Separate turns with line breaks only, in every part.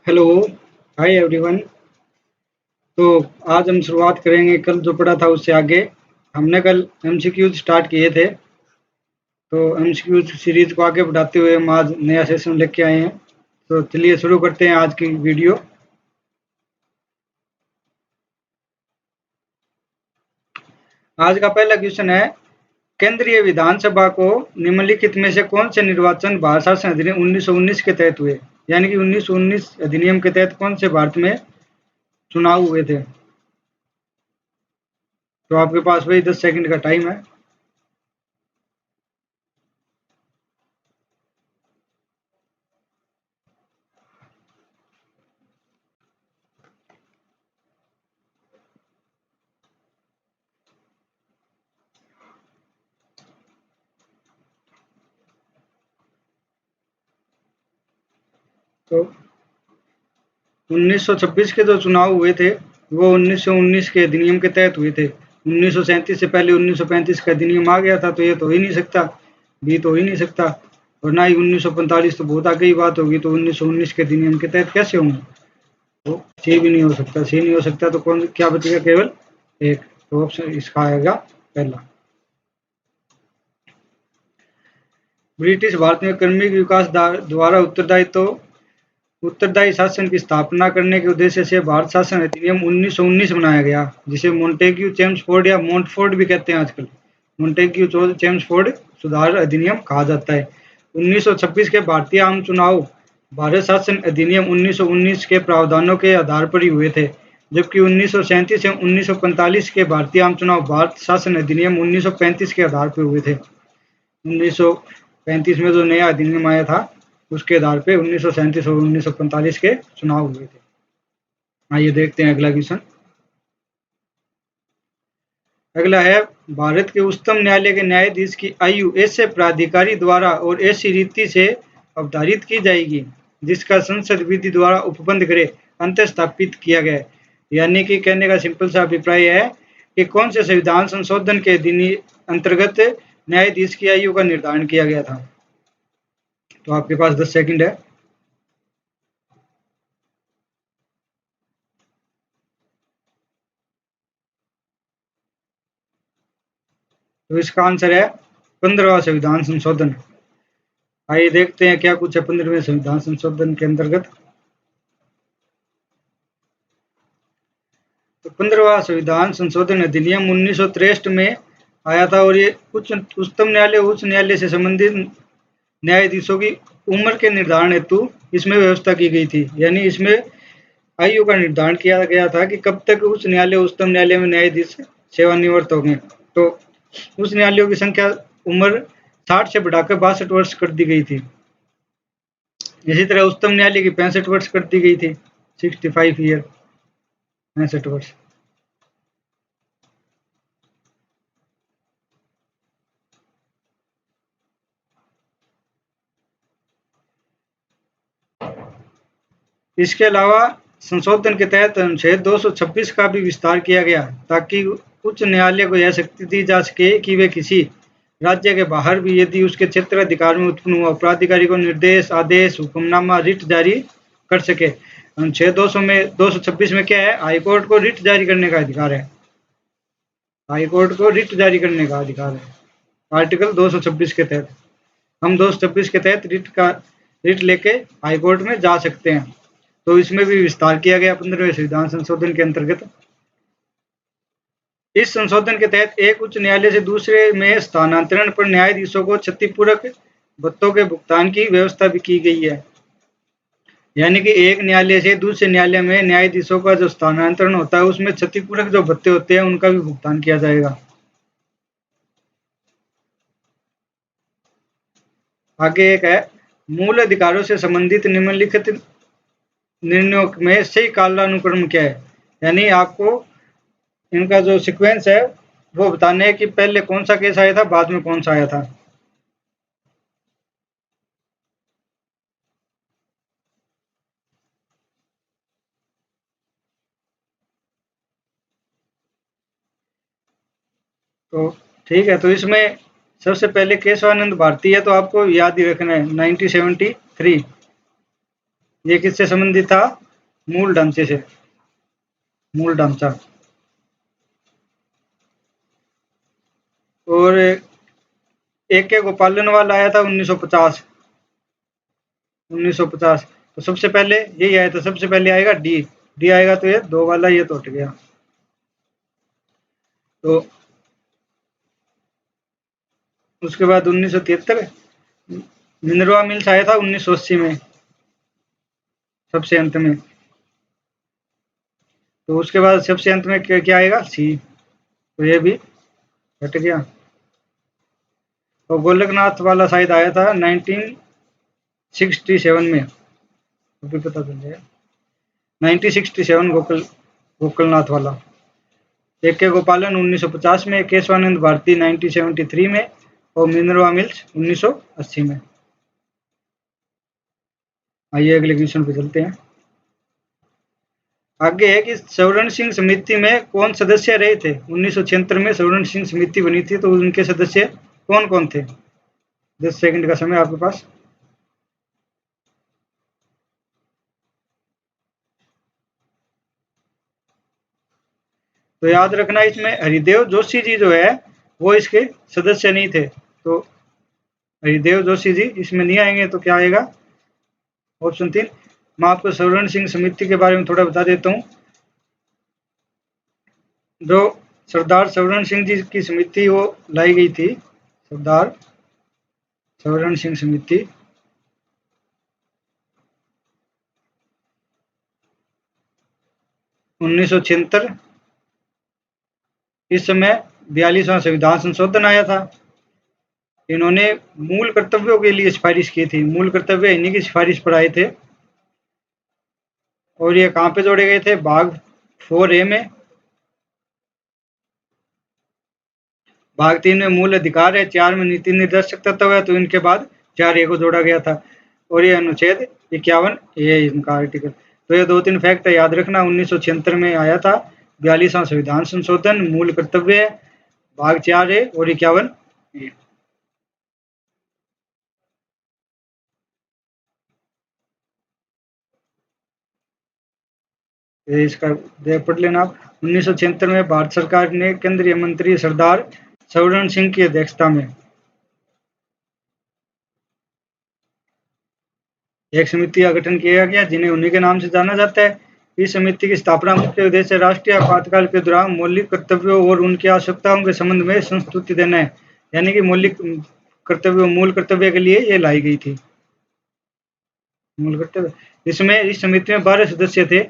Hello, hi everyone. तो आज हम शुरुआत करेंगे कल जो पढ़ा था उससे आगे। हमने कल एमसीक्यूज स्टार्ट किए थे, तो एमसीक्यूज सीरीज को आगे बढ़ाते हुए हम आज नया सेशन लेके आए हैं। तो चलिए शुरू करते हैं आज की वीडियो। आज का पहला क्वेश्चन है, केंद्रीय विधानसभा को निम्नलिखित में से कौन से निर्वाचन भारत शासन अधिनियम 1919 के तहत हुए? यानी कि 1919 अधिनियम के तहत कौन से भारत में चुनाव हुए थे? तो आपके पास वही 10 सेकंड का टाइम है। तो 1926 के जो चुनाव हुए थे वो 1919 के अधिनियम के तहत हुए थे। 1937 से पहले 1935 का अधिनियम आ गया था, तो ये तो हो ही नहीं सकता, बी तो हो ही नहीं सकता। और ना ही 1945, तो बहुत आगे की बात होगी, तो 1919 के अधिनियम के तहत कैसे होंगे? तो सी भी नहीं हो सकता, सी नहीं हो सकता, तो कौन क्या बचेगा? केवल एक। तो ऑप्शन इसका आएगा पहला। ब्रिटिश भारत में कार्मिक विकास द्वारा उत्तरदायी शासन की स्थापना करने के उद्देश्य से भारत शासन अधिनियम 1919 बनाया गया, जिसे मोंटेग्यू चेम्सफोर्ड या मोंटफोर्ड भी कहते हैं आजकल। मोंटेग्यू चेम्सफोर्ड सुधार अधिनियम कहा जाता है। 1926 के भारतीय आम चुनाव भारत शासन अधिनियम 1919 के प्रावधानों के आधार पर ही हुए थे, जबकि 1937 से 1945 के भारतीय आम चुनाव भारत शासन अधिनियम 1935 के आधार पर हुए थे। 1935 में जो नया अधिनियम आया था उसके आधार पे 1937 और 1945 के चुनाव हुए थे। आइए देखते हैं अगला क्वेश्चन। अगला है, भारत के उच्चतम न्यायालय के न्यायाधीश की आयु ऐसे प्राधिकारी द्वारा और ऐसी रीति से अवधारित की जाएगी जिसका संसद विधि द्वारा उपबंध करे अंत स्थापित किया गया है। यानी कि कहने का सिंपल सा अभिप्राय है कि कौन से संविधान संशोधन के अंतर्गत न्यायाधीश की आयु का निर्धारण किया गया था? तो आपके पास 10 सेकंड है। तो इसका आंसर है 15वां संविधान संशोधन। आइए देखते हैं क्या कुछ है 15वें संविधान संशोधन के अंतर्गत। तो 15वां संविधान संशोधन अधिनियम 1963 में आया था, और ये उच्चतम न्यायालय उच्च न्यायालय से संबंधित न्यायाधीशों की उम्र के निर्धारण हेतु इसमें व्यवस्था की गई थी। यानी इसमें आयु का निर्धारण किया गया था कि कब तक उच्च न्यायालय उच्चतम न्यायालय में न्यायाधीश सेवानिवृत्त होंगे। तो उच्च न्यायालयों की संख्या उम्र 60 से बढ़ाकर 62 वर्ष कर दी गई थी। इसी तरह उच्चतम न्यायालय की 65 वर्ष कर दी गई थी, 65 ईयर, 65 वर्ष। इसके अलावा संशोधन के तहत अनुच्छेद 226 का भी विस्तार किया गया, ताकि उच्च न्यायालय को यह शक्ति दी जा सके कि वे किसी राज्य के बाहर भी यदि उसके क्षेत्राधिकार में उत्पन्न हुआ प्राधिकारी को निर्देश, आदेश, हुक्मनामा, रिट जारी कर सके। अनुच्छेद 226 में क्या है? हाईकोर्ट को रिट जारी करने का अधिकार है। हाईकोर्ट को रिट जारी करने का अधिकार है आर्टिकल 226 के तहत। हम 226 के तहत रिट लेके हाईकोर्ट में जा सकते हैं। तो इसमें भी विस्तार किया गया 15वें संविधान संशोधन के अंतर्गत। इस संशोधन के तहत एक उच्च न्यायालय से दूसरे में स्थानांतरण पर न्यायाधीशों को क्षतिपूरक भत्तों के भुगतान की व्यवस्था भी की गई है। यानी कि एक न्यायालय से दूसरे न्यायालय में न्यायाधीशों का जो स्थानांतरण होता है उसमें क्षतिपूरक जो भत्ते होते हैं उनका भी भुगतान किया जाएगा। आगे एक है, मूल अधिकारों से संबंधित निम्नलिखित निर्णयों में सही कालानुक्रम क्या है? यानी आपको इनका जो सीक्वेंस है वो बताने है कि पहले कौन सा केस आया था, बाद में कौन सा आया था। तो ठीक है, तो इसमें सबसे पहले केशवानंद भारती है, तो आपको याद ही रखना है 1973। ये किससे संबंधित था? मूल ढांचे से, मूल ढांचा। और AK गोपालनवाल आया था 1950। 1950 तो सबसे पहले यही आया था, सबसे पहले आएगा डी। डी आएगा तो ये दो वाला ये तो हट गया। तो उसके बाद 1973 मिनरवा मिल्स आया था 1980 में, सबसे अंत में। तो उसके बाद सबसे अंत में क्या आएगा? सी। तो ये भी हट गया। और गोलकनाथ वाला शायद आया था 1967 में, अभी पता चल जाएगा। 1967 गोकुलनाथ वाला। AK गोपालन 1950 में, केशवानंद भारती 1973 में और मिनरवा मिल्स 1980 में। आइए अगले क्वेश्चन पे चलते हैं। आगे है कि स्वर्ण सिंह समिति में कौन सदस्य रहे थे? 1976 में स्वर्ण सिंह समिति बनी थी, तो उनके सदस्य कौन कौन थे? 10 सेकंड का समय आपके पास। तो याद रखना, इसमें हरिदेव जोशी जी जो है वो इसके सदस्य नहीं थे। तो हरिदेव जोशी जी इसमें नहीं आएंगे, तो क्या आएगा? ऑप्शन 3। मैं आपको स्वर्ण सिंह समिति के बारे में थोड़ा बता देता हूँ। जो सरदार स्वर्ण सिंह जी की समिति वो लाई गई थी, सरदार स्वर्ण सिंह समिति 1976। इस समय 42वां संविधान संशोधन आया था। इन्होंने मूल कर्तव्यों के लिए सिफारिश की थी, मूल कर्तव्य इन्हीं की सिफारिश पर आए थे। और ये कहाँ पे जोड़े गए थे? भाग 4A में। भाग 3 में मूल अधिकार है, 4 में नीति निर्देशक तत्व है, तो इनके बाद 4A को जोड़ा गया था। और ये अनुच्छेद 51 ये इनका आर्टिकल। तो ये 2-3 फैक्ट याद रखना। 1976 में आया था 42वां संविधान संशोधन, मूल कर्तव्य, भाग 4A और 51। इसका पढ़ लेना आप। 1976 में भारत सरकार ने केंद्रीय मंत्री सरदार स्वर्ण सिंह की अध्यक्षता में एक समिति का गठन किया गया, जिन्हें उन्हीं के नाम से जाना जाता है। इस समिति की स्थापना मुख्य उद्देश्य राष्ट्रीय आपातकाल के दौरान मौलिक कर्तव्यों और उनकी आवश्यकताओं के संबंध में संस्तुति देना है। यानी कि मौलिक कर्तव्यों, मूल कर्तव्य के लिए ये लाई गई थी। मूल कर्तव्य, इसमें इस समिति में 12 सदस्य थे,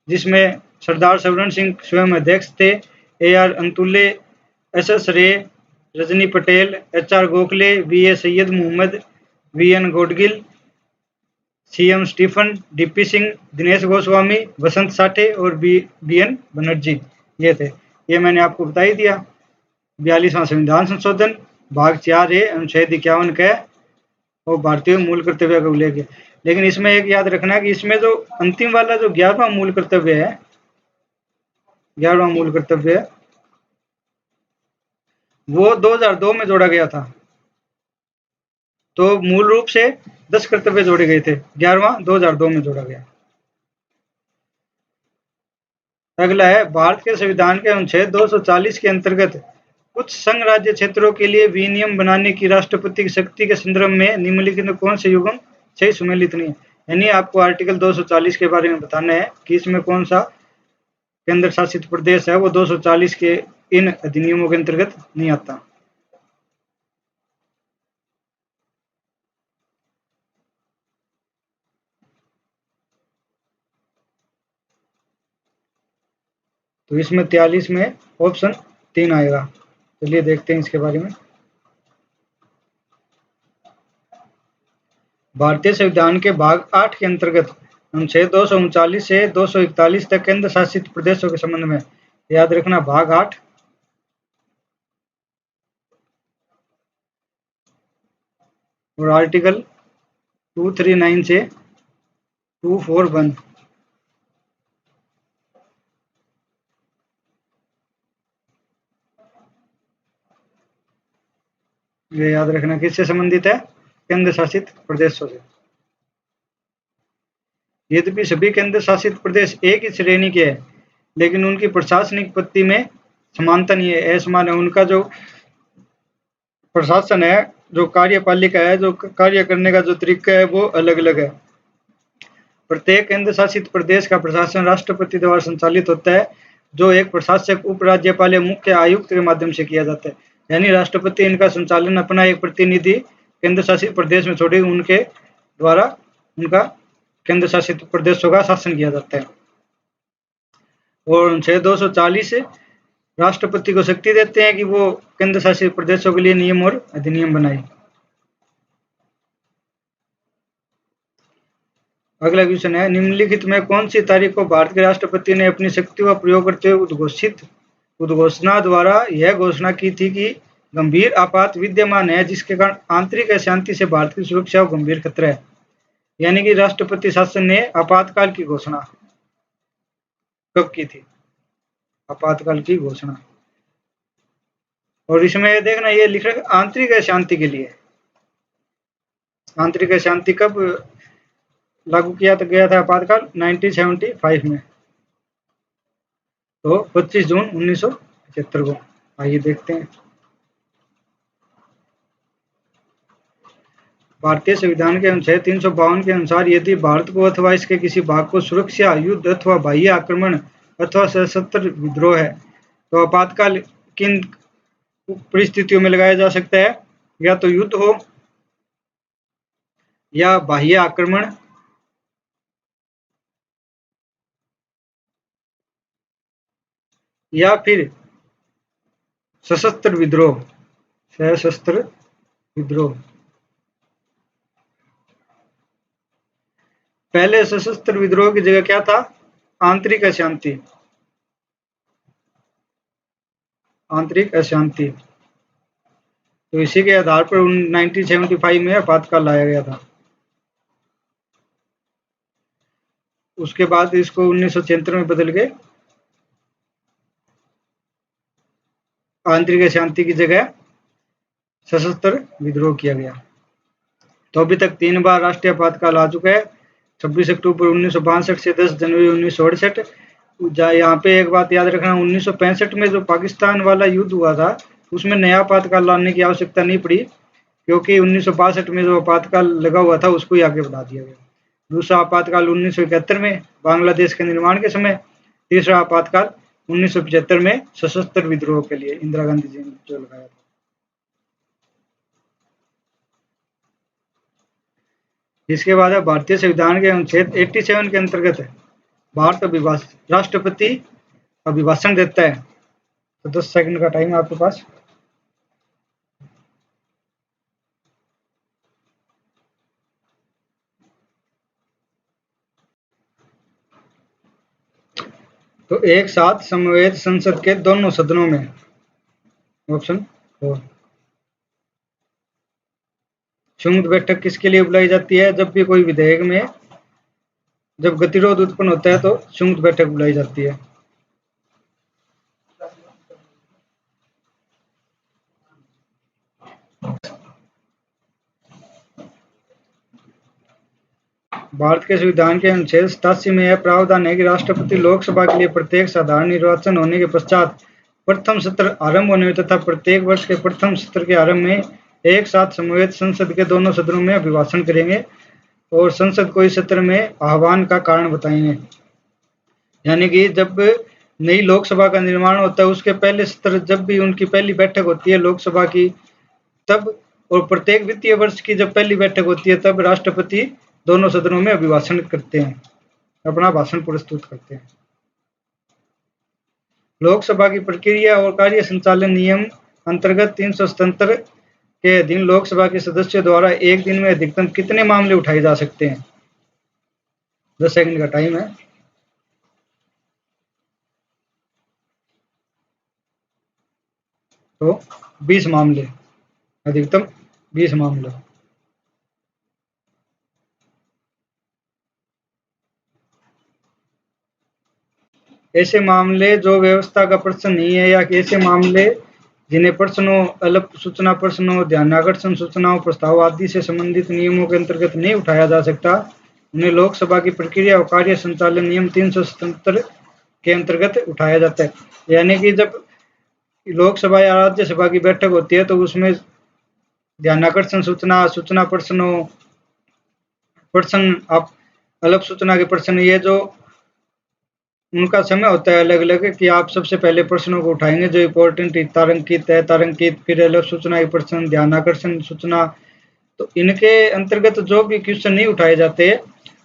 जिसमें सरदार स्वर्ण सिंह स्वयं अध्यक्ष थे। AR Antulay, SS Ray, Rajni Patel, HR Gokhale, VA Syed Mohammad, VN Gadgil, CM Stephen, DP Singh, Dinesh Goswami, Vasant Sathe और BN बनर्जी, ये थे। ये मैंने आपको बता ही दिया। 42वां संविधान संशोधन, भाग 4A अनुच्छेद 51 का और भारतीय मूल कर्तव्य का उल्लेख है। लेकिन इसमें एक याद रखना कि इसमें जो अंतिम वाला जो 11वां मूल कर्तव्य है, 11वां मूल कर्तव्य है, वो 2002 में जोड़ा गया था। तो मूल रूप से 10 कर्तव्य जोड़े गए थे, 11वां 2002 में जोड़ा गया। अगला है, भारत के संविधान के अनुच्छेद 240 के अंतर्गत कुछ संघ राज्य क्षेत्रों के लिए विनियम बनाने की राष्ट्रपति की शक्ति के संदर्भ में निम्नलिखित में कौन से युग्म सही सम्मिलित नहीं है? यानी आपको आर्टिकल 240 के बारे में बताना है कि इसमें कौन सा केंद्र शासित प्रदेश है वो 240 के इन अधिनियमों के अंतर्गत नहीं आता। तो इसमें 43 में ऑप्शन 3 आएगा। चलिए देखते हैं इसके बारे में। भारतीय संविधान के भाग 8 के अंतर्गत अनुच्छेद 239 से 241 तक केंद्र शासित प्रदेशों के संबंध में याद रखना, भाग 8 और आर्टिकल 239 से 241। ये याद रखना किससे संबंधित है? केंद्र शासित प्रदेशों से। यद्यपि सभी केंद्र शासित प्रदेश एक ही श्रेणी के हैं, लेकिन उनकी प्रशासनिक पद्धति में समानता नहीं है, असमान है। उनका जो प्रशासन है, जो कार्यपालिका है, जो कार्य करने का जो तरीका है, वो अलग अलग है। प्रत्येक केंद्र शासित प्रदेश का प्रशासन राष्ट्रपति द्वारा संचालित होता है, जो एक प्रशासक, उपराज्यपाल या मुख्य आयुक्त के माध्यम से किया जाता है। यानी राष्ट्रपति इनका संचालन अपना एक प्रतिनिधि केंद्र शासित प्रदेश में छोड़े उनके द्वारा उनका केंद्र शासित प्रदेशों का शासन किया जाता है। और अनुच्छेद 240 राष्ट्रपति को शक्ति देते हैं कि वो केंद्र शासित प्रदेशों के लिए नियम और अधिनियम बनाए। अगला क्वेश्चन है, निम्नलिखित में कौन सी तारीख को भारत के राष्ट्रपति ने अपनी शक्ति का प्रयोग करते हुए उद्घोषणा द्वारा यह घोषणा की थी कि गंभीर आपात विद्यमान है, जिसके कारण आंतरिक अशांति से भारत की सुरक्षा को गंभीर खतरा है। यानी कि राष्ट्रपति शासन ने आपातकाल की घोषणा कब की थी? आपातकाल की घोषणा। और इसमें देखना, ये लिख रहा है आंतरिक अशांति के लिए। आंतरिक अशांति कब लागू किया गया था आपातकाल? 1975 में, तो 25 जून 1975 को। आइए देखते हैं। भारतीय संविधान के अनुच्छेद 352 के अनुसार यदि भारत को अथवा इसके किसी भाग को सुरक्षा, युद्ध अथवा बाह्य आक्रमण अथवा सशस्त्र विद्रोह है, तो आपातकाल किन परिस्थितियों में लगाया जा सकता है? या तो युद्ध हो, या बाह्य आक्रमण, या फिर सशस्त्र विद्रोह। सशस्त्र विद्रोह। पहले सशस्त्र विद्रोह की जगह क्या था? आंतरिक अशांति। आंतरिक अशांति। तो इसी के आधार पर 1975 में आपातकाल लाया गया था। उसके बाद इसको 1976 में बदल के आंतरिक अशांति की जगह सशस्त्र विद्रोह किया गया। तो अभी तक 3 बार राष्ट्रीय आपातकाल आ चुका है, 26 अक्टूबर 1962 से 10 जनवरी 1968। यहाँ पे एक बात याद रखना, 1965 में जो पाकिस्तान वाला युद्ध हुआ था, उसमें नया आपातकाल लाने की आवश्यकता नहीं पड़ी, क्योंकि 1962 में जो आपातकाल लगा हुआ था उसको ही आगे बढ़ा दिया गया। दूसरा आपातकाल 1971 में बांग्लादेश के निर्माण के समय। तीसरा आपातकाल 1975 में सशस्त्र विद्रोह के लिए इंदिरा गांधी जी ने जो लगाया था। इसके बाद है भारतीय संविधान के अनुच्छेद 87 के अंतर्गत भारत राष्ट्रपति अभिभाषण देता है। तो 10 सेकंड का टाइम है आपके पास। तो एक साथ समवेत संसद के दोनों सदनों में। ऑप्शन 4। संयुक्त बैठक किसके लिए बुलाई जाती है? जब भी कोई विधेयक में जब गतिरोध उत्पन्न होता है तो संयुक्त बैठक बुलाई जाती है। भारत के संविधान के अनुच्छेद 87 में यह प्रावधान है कि राष्ट्रपति लोकसभा के लिए प्रत्येक साधारण निर्वाचन होने के पश्चात प्रथम सत्र आरंभ होने में तथा प्रत्येक वर्ष के प्रथम सत्र के आरंभ में एक साथ समवेत संसद के दोनों सदनों में अभिभाषण करेंगे और संसद को इस सत्र में आह्वान का कारण बताएंगे। यानी कि जब नई लोकसभा का निर्माण होता है, उसके पहले सत्र, जब भी उनकी पहली बैठक होती है लोकसभा की, तब, और प्रत्येक वित्तीय वर्ष की जब पहली बैठक होती है, तब राष्ट्रपति दोनों सदनों में अभिभाषण करते हैं, अपना भाषण प्रस्तुत करते हैं। लोकसभा की प्रक्रिया और कार्य संचालन नियम अंतर्गत 377 के अधीन लोकसभा के सदस्यों द्वारा एक दिन में अधिकतम कितने मामले उठाए जा सकते हैं? 10 सेकंड का टाइम है। तो 20 मामले, अधिकतम 20 मामले। ऐसे मामले जो व्यवस्था का प्रश्न नहीं है, या ऐसे मामले जिन्हें प्रश्नों, अल्प सूचना प्रश्नों, ध्यानाकर्षण सूचनाओं, प्रस्ताव आदि से संबंधित नियमों के अंतर्गत नहीं उठाया जा सकता, उन्हें लोकसभा की प्रक्रिया और कार्य संचालन नियम 377 के अंतर्गत उठाया जाता है। यानी कि जब लोकसभा या राज्यसभा की बैठक होती है तो उसमें ध्यानाकर्षण सूचना, सूचना प्रश्नों प्रश्न आप अलग सूचना के प्रश्न, ये जो उनका समय होता है अलग अलग कि आप सबसे पहले प्रश्नों को उठाएंगे जो इम्पोर्टेंट तारंकित है, तारंकित, फिर अलग सूचना के प्रश्न, ध्यानाकर्षण सूचना। तो इनके अंतर्गत जो भी क्वेश्चन नहीं उठाए जाते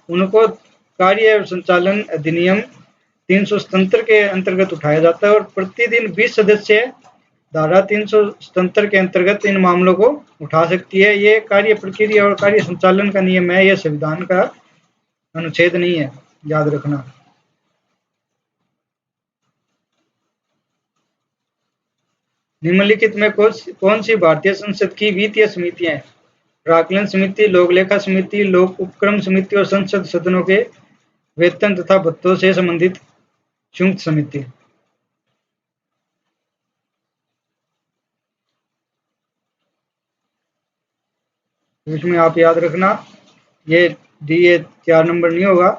उनको कार्य संचालन अधिनियम 377 के अंतर्गत उठाया जाता है और प्रतिदिन 20 सदस्य धारा 377 के अंतर्गत इन मामलों को उठा सकती है। ये कार्य प्रक्रिया और कार्य संचालन का नियम है, यह संविधान का अनुच्छेद नहीं है, याद रखना। निम्नलिखित में कौन सी भारतीय संसद की वित्तीय समितियां हैं? प्राक्कलन समिति, लोक लेखा समिति, लोक उपक्रम समिति और संसद सदनों के वेतन तथा भत्तों से संबंधित संयुक्त समिति। इसमें आप याद रखना ये डी, ये 4 नंबर नहीं होगा,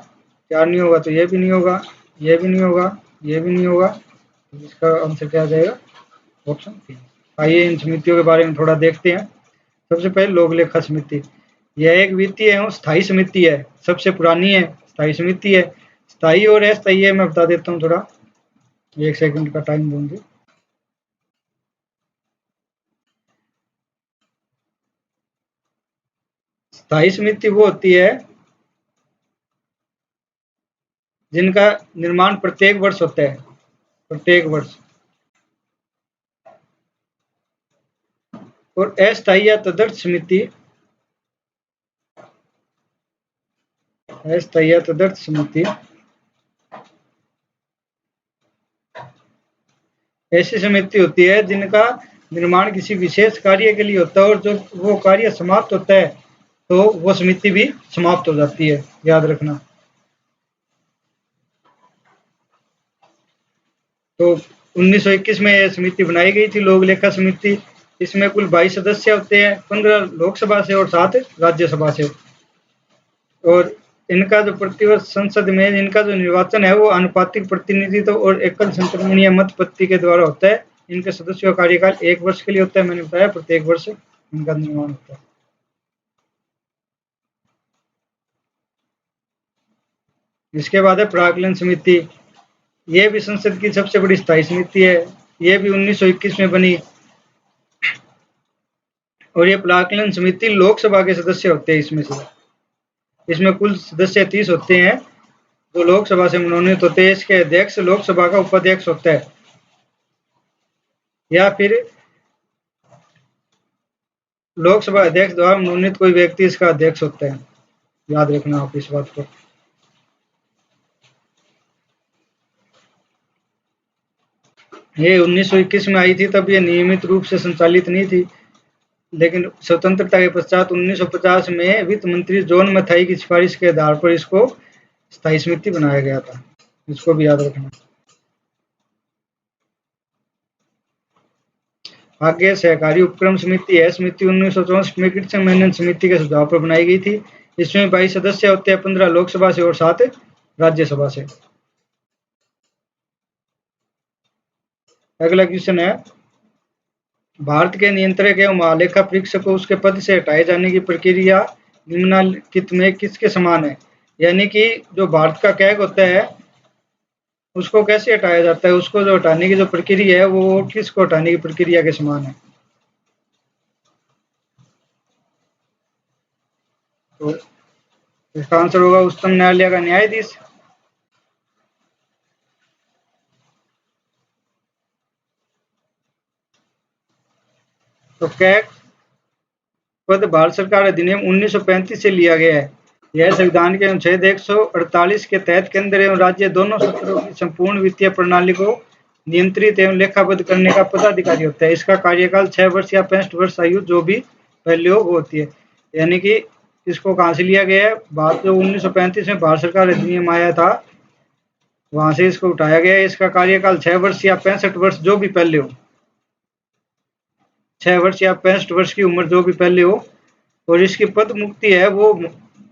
4 नहीं होगा तो ये भी नहीं होगा, ये भी नहीं होगा, ये भी नहीं होगा। इसका आंसर क्या आ जाएगा? ऑप्शन 3। आइए इन समितियों के बारे में थोड़ा देखते हैं। सबसे पहले लोक लेखा समिति, यह एक वित्तीय एवं स्थायी समिति है, सबसे पुरानी है, स्थायी समिति है। स्थायी और अस्थायी है, मैं बता देता हूँ थोड़ा, 1 सेकंड का टाइम दूंगी। स्थायी समिति वो होती है जिनका निर्माण प्रत्येक वर्ष होता है, प्रत्येक वर्ष। और अस्थायी या तदर्थ समिति, अस्थायी या तदर्थ समिति ऐसी समिति होती है जिनका निर्माण किसी विशेष कार्य के लिए होता है और जब वो कार्य समाप्त होता है तो वो समिति भी समाप्त हो जाती है, याद रखना। तो 1921 में यह समिति बनाई गई थी, लोक लेखा समिति। इसमें कुल 22 सदस्य होते हैं, 15 लोकसभा से और 7 राज्यसभा से। और इनका जो प्रतिवर्ष संसद में इनका जो निर्वाचन है वो आनुपातिक प्रतिनिधित्व और एकल संक्रमणीय मत पत्ती के द्वारा होता है। इनके सदस्यों का कार्यकाल 1 वर्ष के लिए होता है, मैंने बताया प्रत्येक वर्ष इनका निर्माण होता है। इसके बाद है प्राक्कलन समिति, ये भी संसद की सबसे बड़ी स्थायी समिति है, ये भी 1921 में बनी। और ये प्राक्कलन समिति लोकसभा के सदस्य होते हैं इसमें कुल सदस्य 30 होते हैं जो लोकसभा से मनोनीत होते हैं। इसके अध्यक्ष लोकसभा का उपाध्यक्ष होता है या फिर लोकसभा अध्यक्ष द्वारा मनोनीत कोई व्यक्ति इसका अध्यक्ष होता है, याद रखना आप इस बात को। ये 1921 में आई थी, तब ये नियमित रूप से संचालित नहीं थी, लेकिन स्वतंत्रता के पश्चात 1950 में वित्त मंत्री जॉन मैथाई की सिफारिश के आधार पर इसको स्थायी समिति बनाया गया था, इसको भी याद रखना। आगे सहकारी उपक्रम समिति है, समिति 1964 में कृषि मेनन समिति के सुझाव पर बनाई गई थी। इसमें 22 सदस्य होते हैं, 15 लोकसभा से और 7 राज्यसभा से। अगला क्वेश्चन है, भारत के नियंत्रक एवं महालेखा परीक्षक को उसके पद से हटाए जाने की प्रक्रिया निम्नलिखित में किसके समान है? यानी कि जो भारत का कैग होता है उसको कैसे हटाया जाता है, उसको जो हटाने की जो प्रक्रिया है वो किसको हटाने की प्रक्रिया के समान है? तो इसका आंसर होगा उच्चतम न्यायालय का न्यायाधीश। तो कैग पद भारत सरकार अधिनियम 1935 से लिया गया है। यह संविधान के अनुच्छेद 148 के तहत केंद्र एवं राज्य दोनों क्षेत्रों की संपूर्ण वित्तीय प्रणाली को नियंत्रित एवं लेखाबद्ध करने का पदाधिकारी होता है। इसका कार्यकाल 6 वर्ष या 65 वर्ष आयु जो भी पहले हो होती है। यानी कि इसको कहाँ से लिया गया है? बात जो 1935 में भारत सरकार अधिनियम आया था वहां से इसको उठाया गया है। इसका कार्यकाल 6 वर्ष या 65 वर्ष जो भी पहले हो, 6 वर्ष या 65 वर्ष की उम्र जो भी पहले हो। और इसकी पद मुक्ति है वो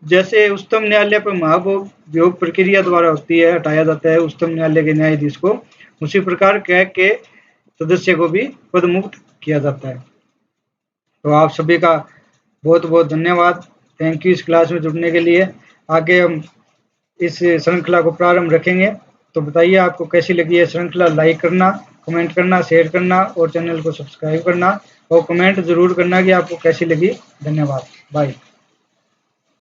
जैसे उच्चतम न्यायालय पर महाभियोग प्रक्रिया द्वारा होती है, हटाया जाता है उच्चतम न्यायालय के न्यायाधीश को, उसी प्रकार कैग के सदस्य को भी पदमुक्त किया जाता है। तो आप सभी का बहुत बहुत धन्यवाद, थैंक यू इस क्लास में जुड़ने के लिए। आगे हम इस श्रृंखला को प्रारंभ रखेंगे, तो बताइए आपको कैसी लगी है श्रृंखला। लाइक करना, कमेंट करना, शेयर करना और चैनल को सब्सक्राइब करना और कमेंट जरूर करना कि आपको कैसी लगी। धन्यवाद, बाय।